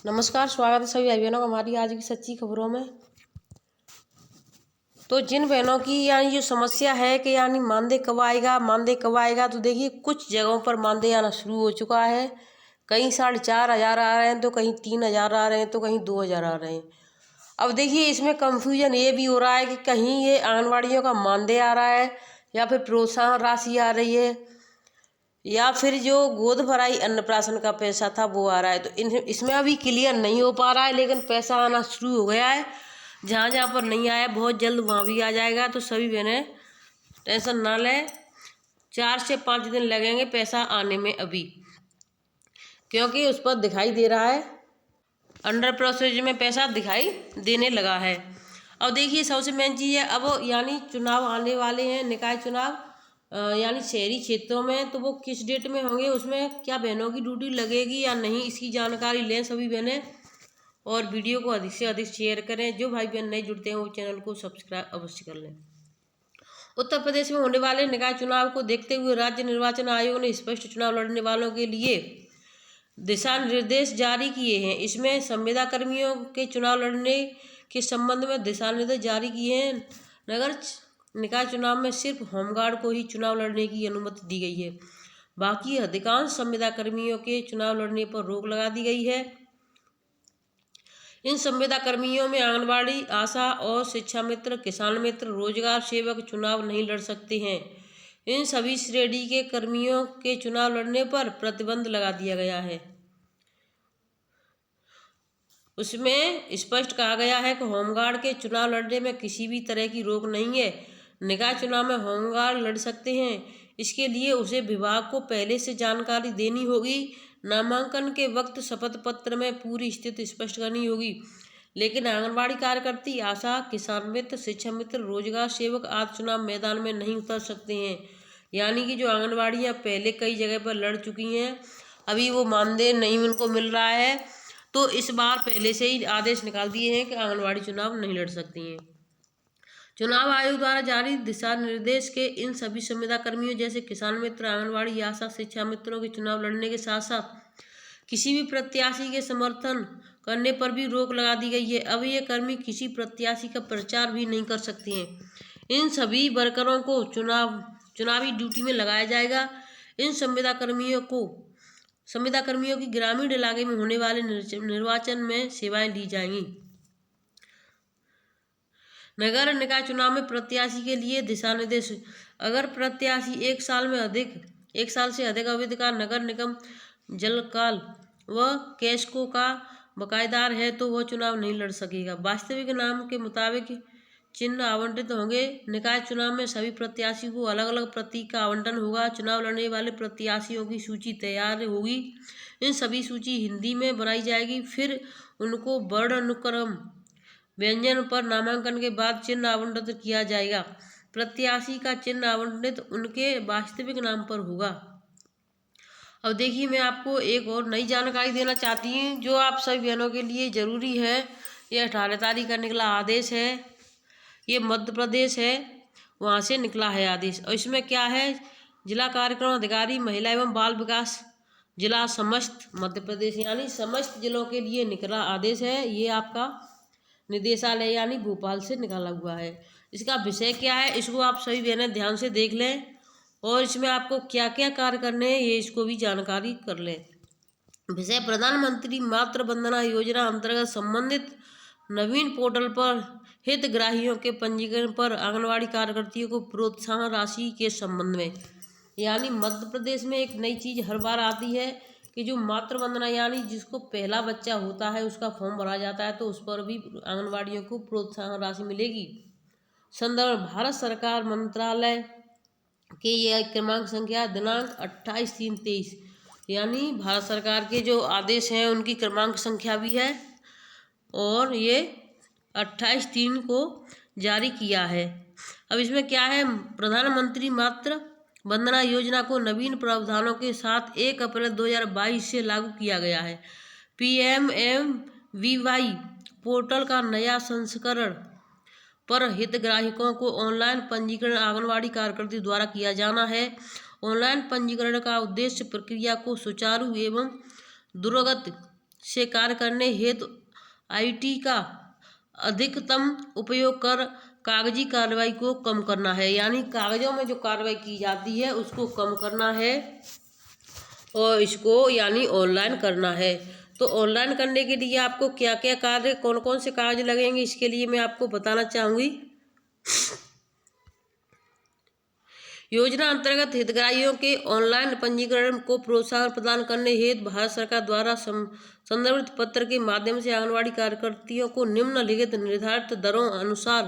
नमस्कार, स्वागत है सभी भाई बहनों का हमारी आज की सच्ची खबरों में। तो जिन बहनों की जो समस्या है कि मानदेय कब आएगा, तो देखिए कुछ जगहों पर मानदेय आना शुरू हो चुका है। कहीं 4,500 आ रहे हैं, तो कहीं 3,000 आ रहे हैं, तो कहीं 2,000 आ रहे हैं। अब देखिए इसमें कंफ्यूजन ये भी हो रहा है कि कहीं ये आंगनबाड़ियों का मानदेय आ रहा है या फिर प्रोत्साहन राशि आ रही है या फिर जो गोद भराई अन्नप्राशन का पैसा था वो आ रहा है। तो इसमें अभी क्लियर नहीं हो पा रहा है, लेकिन पैसा आना शुरू हो गया है। जहाँ जहाँ पर नहीं आया बहुत जल्द वहाँ भी आ जाएगा। तो सभी बहनें टेंशन ना लें, 4 से 5 दिन लगेंगे पैसा आने में अभी, क्योंकि उस पर दिखाई दे रहा है अंडर प्रोसेस में पैसा दिखाई देने लगा है। अब देखिए सबसे मेन चीज़ है, अब चुनाव आने वाले हैं, निकाय चुनाव शहरी क्षेत्रों में। तो वो किस डेट में होंगे, उसमें क्या बहनों की ड्यूटी लगेगी या नहीं, इसकी जानकारी लें सभी बहनें। और वीडियो को अधिक से अधिक शेयर करें। जो भाई बहन नहीं जुड़ते हैं वो चैनल को सब्सक्राइब अवश्य कर लें। उत्तर प्रदेश में होने वाले निकाय चुनाव को देखते हुए राज्य निर्वाचन आयोग ने स्पष्ट चुनाव लड़ने वालों के लिए दिशा निर्देश जारी किए हैं। इसमें संविदा कर्मियों के चुनाव लड़ने के संबंध में दिशा निर्देश जारी किए हैं। नगर निकाय चुनाव में सिर्फ होमगार्ड को ही चुनाव लड़ने की अनुमति दी गई है। बाकी अधिकांश संविदा कर्मियों के चुनाव लड़ने पर रोक लगा दी गई है। इन संविदा कर्मियों में आंगनबाड़ी, आशा और शिक्षा मित्र, किसान मित्र, रोजगार सेवक चुनाव नहीं लड़ सकते हैं। इन सभी श्रेणी के कर्मियों के चुनाव लड़ने पर प्रतिबंध लगा दिया गया है। उसमें स्पष्ट कहा गया है कि होमगार्ड के चुनाव लड़ने में किसी भी तरह की रोक नहीं है। निकाय चुनाव में होमगार्ड लड़ सकते हैं, इसके लिए उसे विभाग को पहले से जानकारी देनी होगी। नामांकन के वक्त शपथ पत्र में पूरी स्थिति स्पष्ट करनी होगी। लेकिन आंगनबाड़ी कार्यकर्ती, आशा, किसान मित्र, शिक्षा मित्र, रोजगार सेवक आदि चुनाव मैदान में नहीं उतर सकते हैं। यानी कि जो आंगनबाड़ियाँ पहले कई जगह पर लड़ चुकी हैं, अभी वो मानदेय नहीं उनको मिल रहा है, तो इस बार पहले से ही आदेश निकाल दिए हैं कि आंगनबाड़ी चुनाव नहीं लड़ सकती हैं। चुनाव आयोग द्वारा जारी दिशा निर्देश के इन सभी संविदा कर्मियों जैसे किसान मित्र, आंगनबाड़ी, आशा, शिक्षा मित्रों के चुनाव लड़ने के साथ साथ किसी भी प्रत्याशी के समर्थन करने पर भी रोक लगा दी गई है। अब ये कर्मी किसी प्रत्याशी का प्रचार भी नहीं कर सकते हैं। इन सभी वर्करों को चुनावी ड्यूटी में लगाया जाएगा। इन संविदा कर्मियों की ग्रामीण इलाके में होने वाले निर्वाचन में सेवाएं दी जाएंगी। नगर निकाय चुनाव में प्रत्याशी के लिए दिशा निर्देश। अगर प्रत्याशी 1 साल से अधिक अवधि का नगर निगम जलकाल व कैशको का बकायेदार है तो वह चुनाव नहीं लड़ सकेगा। वास्तविक नाम के मुताबिक चिन्ह आवंटित होंगे। निकाय चुनाव में सभी प्रत्याशी को अलग अलग प्रतीक का आवंटन होगा। चुनाव लड़ने वाले प्रत्याशियों की सूची तैयार होगी। इन सभी सूची हिंदी में बनाई जाएगी। फिर उनको वर्ण अनुक्रम व्यंजन पर नामांकन के बाद चिन्ह आवंटित किया जाएगा। प्रत्याशी का चिन्ह आवंटित उनके वास्तविक नाम पर होगा। अब देखिए मैं आपको एक और नई जानकारी देना चाहती हूँ जो आप सभी बहनों के लिए ज़रूरी है। यह 18 तारीख का निकला आदेश है। ये मध्य प्रदेश है, वहाँ से निकला है आदेश। और इसमें क्या है, जिला कार्यक्रम अधिकारी महिला एवं बाल विकास जिला समस्त मध्य प्रदेश यानी समस्त जिलों के लिए निकला आदेश है। ये आपका निदेशालय यानी भोपाल से निकाला हुआ है। इसका विषय क्या है, इसको आप सभी बहनें ध्यान से देख लें और इसमें आपको क्या क्या कार्य करने हैं ये इसको भी जानकारी कर लें। विषय, प्रधानमंत्री मातृ वंदना योजना अंतर्गत संबंधित नवीन पोर्टल पर हितग्राहियों के पंजीकरण पर आंगनबाड़ी कार्यकर्तियों को प्रोत्साहन राशि के संबंध में। यानी मध्य प्रदेश में एक नई चीज़ हर बार आती है कि जो मातृ वंदना यानी जिसको पहला बच्चा होता है उसका फॉर्म भरा जाता है, तो उस पर भी आंगनबाड़ियों को प्रोत्साहन राशि मिलेगी। संदर्भ, भारत सरकार मंत्रालय के यह क्रमांक संख्या दिनांक 28/3/23 यानी भारत सरकार के जो आदेश हैं उनकी क्रमांक संख्या भी है और ये 28/3 को जारी किया है। अब इसमें क्या है, प्रधानमंत्री मातृ वंदना योजना को नवीन प्रावधानों के साथ 1 अप्रैल 2022 से लागू किया गया है। PMMVY पोर्टल का नया संस्करण पर हितग्राहियों को ऑनलाइन पंजीकरण आंगनबाड़ी कार्यकर्ती द्वारा किया जाना है। ऑनलाइन पंजीकरण का उद्देश्य प्रक्रिया को सुचारू एवं दुर्गत से कार्य करने हेतु IT का अधिकतम उपयोग कर कागजी कार्रवाई को कम करना है। यानी कागजों में जो कार्रवाई की जाती है उसको कम करना है और इसको यानी ऑनलाइन करना है। तो ऑनलाइन करने के लिए आपको क्या क्या कार्य, कौन कौन से कागज लगेंगे, इसके लिए मैं आपको बताना चाहूँगी। योजना अंतर्गत हितग्राहियों के ऑनलाइन पंजीकरण को प्रोत्साहन प्रदान करने हेतु भारत सरकार द्वारा संदर्भित पत्र के माध्यम से आंगनबाड़ी कार्यकर्तियों को निम्नलिखित निर्धारित दरों अनुसार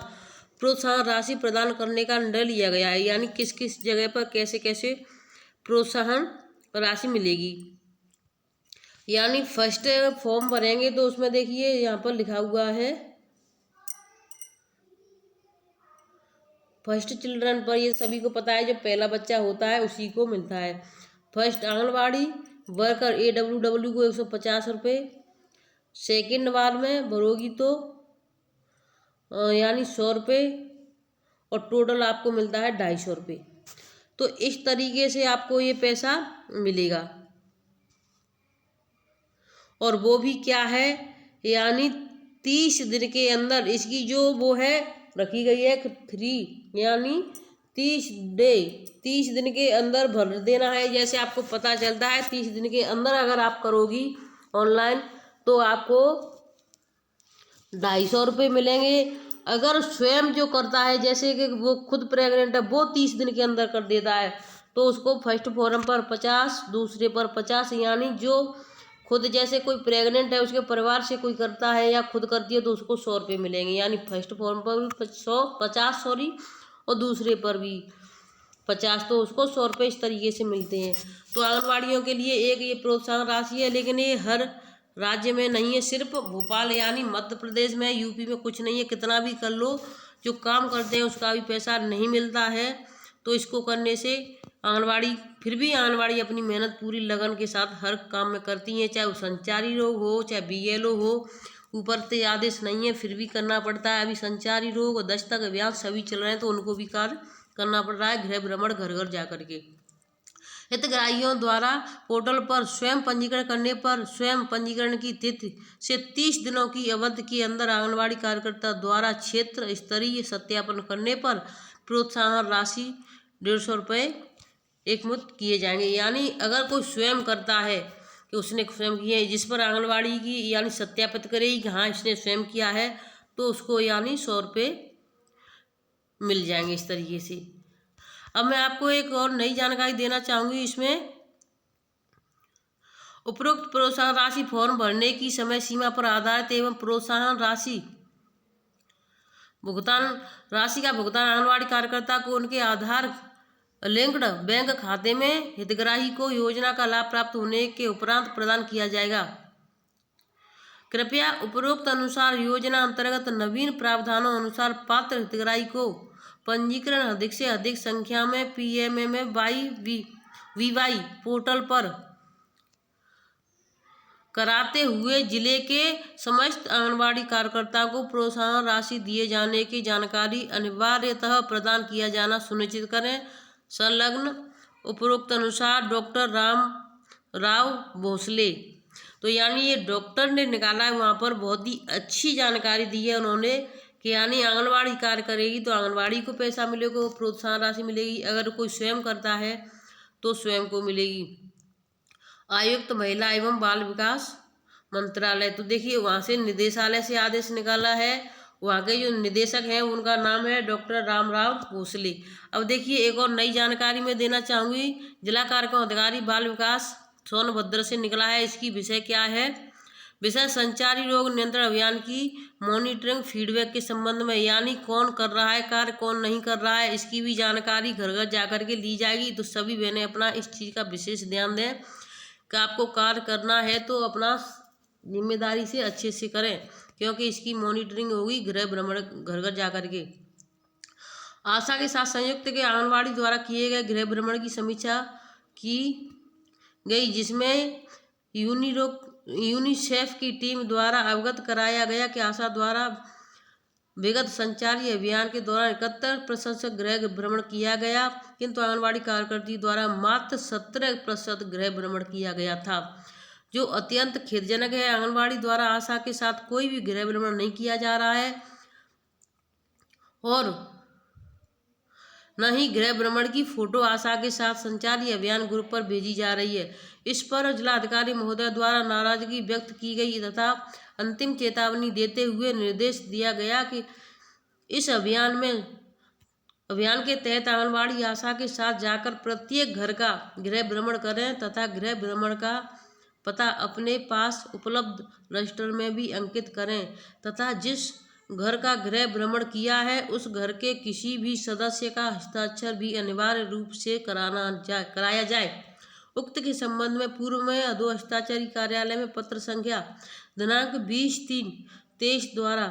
प्रोत्साहन राशि प्रदान करने का निर्णय लिया गया है। यानी किस किस जगह पर कैसे कैसे प्रोत्साहन राशि मिलेगी। यानी फर्स्ट फॉर्म भरेंगे तो उसमें देखिए यहाँ पर लिखा हुआ है फर्स्ट चिल्ड्रन पर, ये सभी को पता है जो पहला बच्चा होता है उसी को मिलता है। फर्स्ट आंगनबाड़ी वर्कर AWW को 150 रुपये। सेकेंड बार में भरोगी तो यानी 100 रुपये और टोटल आपको मिलता है 250 रुपये। तो इस तरीके से आपको ये पैसा मिलेगा। और वो भी क्या है, यानी 30 दिन के अंदर इसकी जो वो है रखी गई है 3, यानी 30 दिन के अंदर भर देना है। जैसे आपको पता चलता है 30 दिन के अंदर अगर आप करोगी ऑनलाइन तो आपको 250 रुपये मिलेंगे। अगर स्वयं जो करता है, जैसे कि वो खुद प्रेग्नेंट है, वो 30 दिन के अंदर कर देता है तो उसको फर्स्ट फॉर्म पर 50, दूसरे पर 50, यानी जो खुद जैसे कोई प्रेग्नेंट है उसके परिवार से कोई करता है या खुद करती है तो उसको 100 रुपये मिलेंगे। यानी फर्स्ट फॉर्म पर भी 50 सॉरी, और दूसरे पर भी 50, तो उसको 100 रुपये इस तरीके से मिलते हैं। तो आंगनबाड़ियों के लिए एक ये प्रोत्साहन राशि है, लेकिन ये हर राज्य में नहीं है, सिर्फ भोपाल यानी मध्य प्रदेश में, यूपी में कुछ नहीं है। कितना भी कर लो, जो काम करते हैं उसका भी पैसा नहीं मिलता है। तो इसको करने से आंगनबाड़ी, फिर भी आंगनबाड़ी अपनी मेहनत पूरी लगन के साथ हर काम में करती हैं, चाहे वो संचारी रोग हो चाहे BLO हो। ऊपर से आदेश नहीं है फिर भी करना पड़ता है। अभी संचारी रोग और दस्तक अभियान सभी चल रहे हैं तो उनको भी कार्य करना पड़ रहा है, गृह भ्रमण घर घर जा करके। हितग्राहियों द्वारा पोर्टल पर स्वयं पंजीकरण करने पर स्वयं पंजीकरण की तिथि से 30 दिनों की अवधि के अंदर आंगनबाड़ी कार्यकर्ता द्वारा क्षेत्र स्तरीय सत्यापन करने पर प्रोत्साहन राशि 150 रुपये एकमुश्त किए जाएंगे। यानी अगर कोई स्वयं करता है कि उसने स्वयं किया है, जिस पर आंगनबाड़ी की यानी सत्यापित करेगी कि हाँ इसने स्वयं किया है, तो उसको यानी 100 रुपये मिल जाएंगे इस तरीके से। अब मैं आपको एक और नई जानकारी देना चाहूँगी। इसमें उपरोक्त प्रोत्साहन राशि फॉर्म भरने की समय सीमा पर आधारित एवं प्रोत्साहन राशि भुगतान राशि का भुगतान आंगनबाड़ी कार्यकर्ता को उनके आधार लिंक्ड बैंक खाते में हितग्राही को योजना का लाभ प्राप्त होने के उपरांत प्रदान किया जाएगा। कृपया उपरोक्त अनुसार योजना अंतर्गत नवीन प्रावधानों अनुसार पात्र हितग्राही को पंजीकरण अधिक से अधिक संख्या में PMMY-VY पोर्टल पर कराते हुए जिले के समस्त आंगनबाड़ी कार्यकर्ताओं को प्रोत्साहन राशि दिए जाने की जानकारी अनिवार्यतः प्रदान किया जाना सुनिश्चित करें। संलग्न उपरोक्त अनुसार डॉक्टर राम भोसले। तो यानी ये डॉक्टर ने निकाला है, वहाँ पर बहुत ही अच्छी जानकारी दी है उन्होंने कि यानी आंगनबाड़ी कार्य करेगी तो आंगनबाड़ी को पैसा मिलेगा, प्रोत्साहन राशि मिलेगी। अगर कोई स्वयं करता है तो स्वयं को मिलेगी। आयुक्त महिला एवं बाल विकास मंत्रालय। तो देखिए वहाँ से निदेशालय से आदेश निकाला है। वहाँ के जो निदेशक हैं उनका नाम है डॉक्टर रामराव भोसले। अब देखिए एक और नई जानकारी मैं देना चाहूँगी। जिला कार्यक्रम अधिकारी बाल विकास सोनभद्र से निकला है। इसकी विषय क्या है? विषय संचारी रोग नियंत्रण अभियान की मॉनिटरिंग फीडबैक के संबंध में, यानी कौन कर रहा है कार्य कौन नहीं कर रहा है, इसकी भी जानकारी घर घर जाकर के ली जाएगी। तो सभी बहनें अपना इस चीज़ का विशेष ध्यान दें कि आपको कार्य करना है तो अपना जिम्मेदारी से अच्छे से करें, क्योंकि इसकी मॉनिटरिंग होगी गृह भ्रमण घर घर जा करके। आशा के साथ संयुक्त के आंगनबाड़ी द्वारा किए गए गृह भ्रमण की समीक्षा की गई, जिसमें यूनिसेफ की टीम द्वारा अवगत कराया गया कि आशा द्वारा विगत संचारी अभियान के दौरान 71% गृह भ्रमण किया गया, किंतु आंगनबाड़ी कार्यकर्ती द्वारा मात्र 17% गृह भ्रमण किया गया था। जो अत्यंत खेदजनक है। आंगनबाड़ी द्वारा आशा के साथ कोई भी गृह भ्रमण नहीं किया जा रहा है और न ही गृह भ्रमण की फोटो आशा के साथ संचारी अभियान ग्रुप पर भेजी जा रही है। इस पर जिलाधिकारी महोदय द्वारा नाराजगी व्यक्त की गई तथा अंतिम चेतावनी देते हुए निर्देश दिया गया कि इस अभियान के तहत आंगनबाड़ी आशा के साथ जाकर प्रत्येक घर का गृह भ्रमण करें तथा गृह भ्रमण का पता अपने पास उपलब्ध रजिस्टर में भी अंकित करें तथा जिस घर का गृह भ्रमण किया है उस घर के किसी भी सदस्य का हस्ताक्षर भी अनिवार्य रूप से कराया जाए। उक्त के संबंध में पूर्व में अधो हस्ताक्षरी कार्यालय में पत्र संख्या दिनांक 20/3/23 द्वारा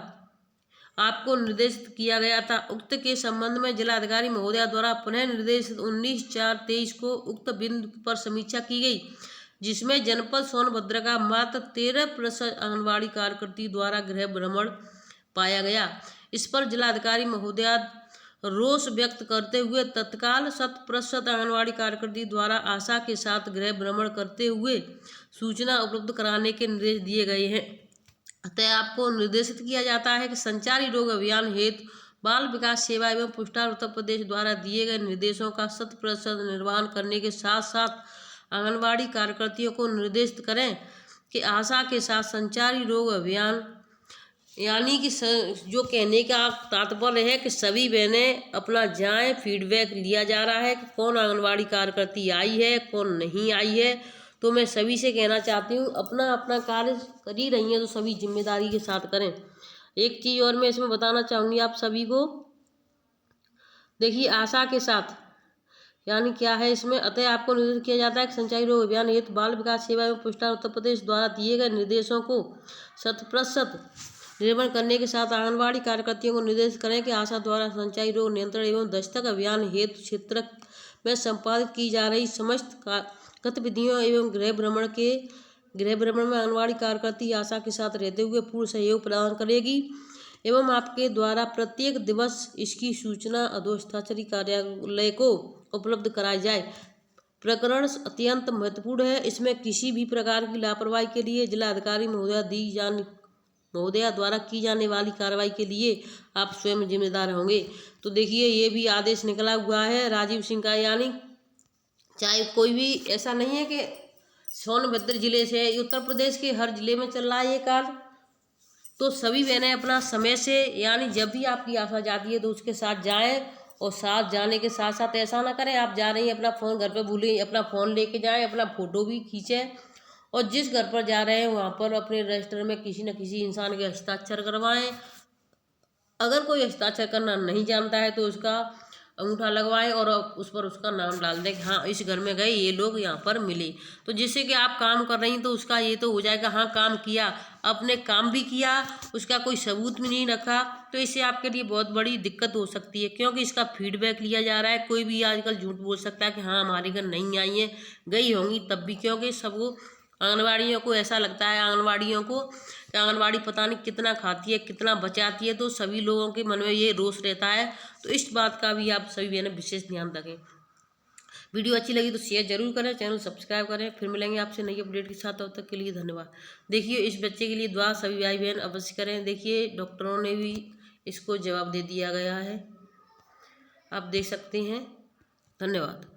आपको निर्देशित किया गया था। उक्त के संबंध में जिलाधिकारी महोदया द्वारा पुनः निर्देशित 19/4/23 को उक्त बिंदु पर समीक्षा की गई, जिसमें जनपद सोनभद्र का मात्र 13% आंगनबाड़ी कार्यकर्ती द्वारा गृह भ्रमण पाया गया। इस पर जिलाधिकारी महोदया रोष व्यक्त करते हुए तत्काल 100% आंगनबाड़ी कार्यकर्ती द्वारा आशा के साथ गृह भ्रमण करते हुए सूचना उपलब्ध कराने के निर्देश दिए गए हैं। अतः आपको निर्देशित किया जाता है कि संचारी रोग अभियान हेतु बाल विकास सेवा एवं पुष्टाहार उत्तर प्रदेश द्वारा दिए गए निर्देशों का 100% निर्वहन करने के साथ साथ आंगनबाड़ी कार्यकर्तियों को निर्देशित करें कि आशा के साथ संचारी रोग अभियान यानी कि जो कहने का तात्पर्य है कि सभी बहनें अपना जाएं, फीडबैक लिया जा रहा है कि कौन आंगनबाड़ी कार्यकर्ती आई है, कौन नहीं आई है। तो मैं सभी से कहना चाहती हूँ अपना अपना कार्य कर ही रही हैं तो सभी जिम्मेदारी के साथ करें। एक चीज़ और मैं इसमें बताना चाहूँगी आप सभी को, देखिए आशा के साथ यानी क्या है इसमें। अतः आपको निर्देशित किया जाता है कि संचारी रोग अभियान हेतु बाल विकास सेवा एवं पुष्टाहार उत्तर प्रदेश द्वारा दिए गए निर्देशों को 100% निर्वहन करने के साथ आंगनबाड़ी कार्यकर्तियों को निर्देशित करें कि आशा द्वारा संचारी रोग नियंत्रण एवं दस्तक अभियान हेतु क्षेत्र में संपादित की जा रही समस्त गतिविधियों एवं गृह भ्रमण में आंगनबाड़ी कार्यकर्ती आशा के साथ रहते हुए पूर्ण सहयोग प्रदान करेगी एवं आपके द्वारा प्रत्येक दिवस इसकी सूचना अधो हस्ताक्षरी कार्यालय को उपलब्ध कराई जाए। प्रकरण अत्यंत महत्वपूर्ण है। इसमें किसी भी प्रकार की लापरवाही के लिए जिलाधिकारी महोदया द्वारा की जाने वाली कार्रवाई के लिए आप स्वयं जिम्मेदार होंगे। तो देखिए ये भी आदेश निकला हुआ है राजीव सिंह का, यानी चाहे कोई भी ऐसा नहीं है कि सोनभद्र जिले से, उत्तर प्रदेश के हर जिले में चल रहा है ये कार्य। तो सभी बहनें अपना समय से यानी जब भी आपकी आशा जाती है तो उसके साथ जाएं और साथ जाने के साथ साथ ऐसा ना करें आप जा रही हैं अपना फ़ोन घर पे भूलें, अपना फ़ोन लेके जाएं, अपना फ़ोटो भी खींचें और जिस घर पर जा रहे हैं वहाँ पर अपने रजिस्टर में किसी न किसी इंसान के हस्ताक्षर करवाएं। अगर कोई हस्ताक्षर करना नहीं जानता है तो उसका अंगूठा लगवाएं और उस पर उसका नाम डाल दें कि हाँ इस घर में गए ये लोग यहाँ पर मिले। तो जिससे कि आप काम कर रही तो उसका ये तो हो जाएगा हाँ काम किया, आपने काम भी किया, उसका कोई सबूत भी नहीं रखा, तो इससे आपके लिए बहुत बड़ी दिक्कत हो सकती है क्योंकि इसका फीडबैक लिया जा रहा है। कोई भी आजकल झूठ बोल सकता है कि हाँ हमारे घर नहीं आई हैं, गई होंगी तब भी, क्योंकि सबको आंगनबाड़ियों को ऐसा लगता है आंगनबाड़ियों को कि आंगनबाड़ी पता नहीं कितना खाती है कितना बचाती है, तो सभी लोगों के मन में ये रोष रहता है। तो इस बात का भी आप सभी बहनें विशेष ध्यान रखें। वीडियो अच्छी लगी तो शेयर जरूर करें, चैनल सब्सक्राइब करें। फिर मिलेंगे आपसे नई अपडेट के साथ, तब तक के लिए धन्यवाद। देखिए इस बच्चे के लिए दुआ सभी भाई बहन अवश्य करें। देखिए डॉक्टरों ने भी इसको जवाब दे दिया गया है, आप देख सकते हैं। धन्यवाद।